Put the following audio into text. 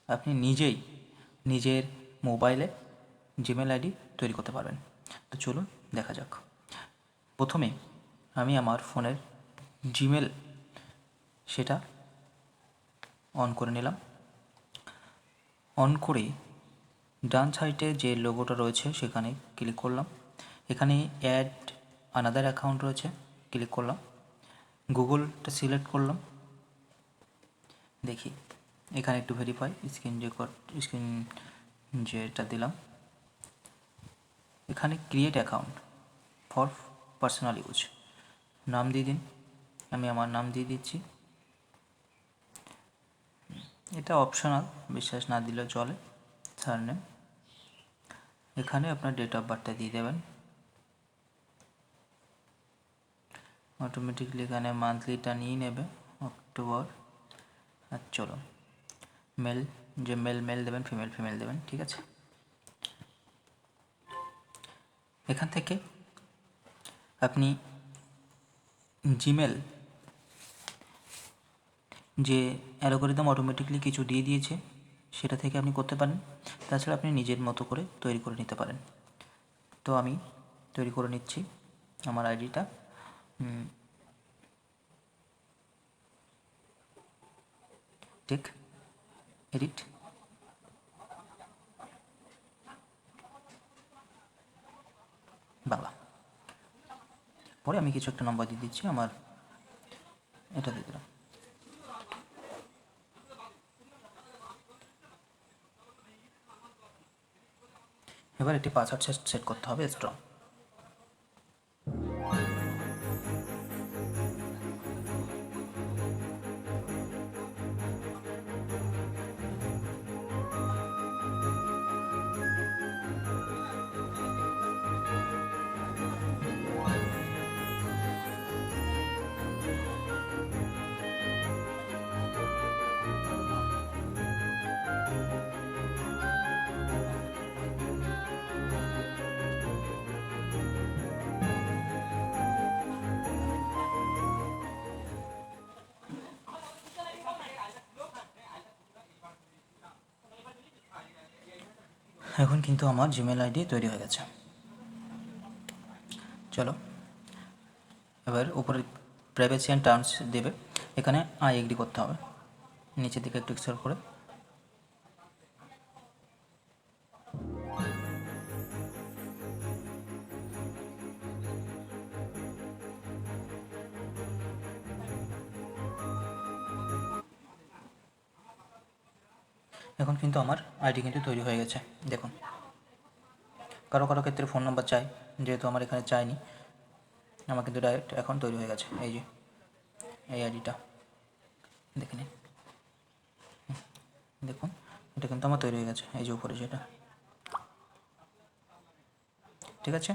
আপনি নিজেই নিজের মোবাইলে জিমেল আইডি তৈরি করতে পারবেন। তো চলুন দেখা যাক। প্রথমে আমি আমার ফোনের জিমেল সেটা অন করে নিলাম। অন করে ডান সাইডে যে লোগোটা রয়েছে সেখানে ক্লিক করলাম। এখানে অ্যাড আনাদার অ্যাকাউন্ট রয়েছে, ক্লিক করলাম। গুগলটা সিলেক্ট করলাম। দেখি এখানে একটু ভেরিফাই স্ক্রিন যেটা দিলাম, এখানে create account for personal use, নাম দিয়ে দিন। আমি আমার নাম দিয়ে দিচ্ছি। এটা অপশনাল, বিশ্বাস না দিলেও চলে। সারনেম, এখানে আপনার ডেট অফ বার্থটা দিয়ে দেবেন। অটোমেটিকলি এখানে মান্থলিটা নিয়ে নেবে, অক্টোবর। আর চলো মেল, যে মেল দেবেন, ফিমেল দেবেন, ঠিক আছে। এখান থেকে আপনি জিমেল যে অ্যালগোরিদম অটোমেটিকলি কিছু দিয়ে দিয়েছে সেটা থেকে আপনি করতে পারেন। তাছাড়া আপনি নিজের মতো করে তৈরি করে নিতে পারেন। তো আমি তৈরি করে নিচ্ছি আমার আইডিটা। Take edit, Bangla. পরে আমি কিছু একটা নম্বর দিয়ে দিচ্ছি, আমার এটা দিয়ে দিলাম। এবার একটি পাসওয়ার্ড সেট করতে হবে স্ট্রং। এখন কিন্তু আমার জিমেল আইডি তৈরি হয়ে গেছে। চলো এবার উপরে প্রাইভেসি অ্যান্ড টার্মস দেবে, এখানে আই এগ্রি করতে হবে। নিচের দিকে একটু স্ক্রল করে এখন কিন্তু আমার আইডি কিন্তু তৈরি হয়ে গেছে। দেখুন, কারো ক্ষেত্রে ফোন নাম্বার চাই, যেহেতু আমার এখানে চাইনি, আমার কিন্তু ডাইরেক্ট এখন তৈরি হয়ে গেছে। এই যে এই আইডিটা দেখে নিন, দেখুন এটা কিন্তু আমার তৈরি হয়ে গেছে, এই যে উপরে যেটা, ঠিক আছে।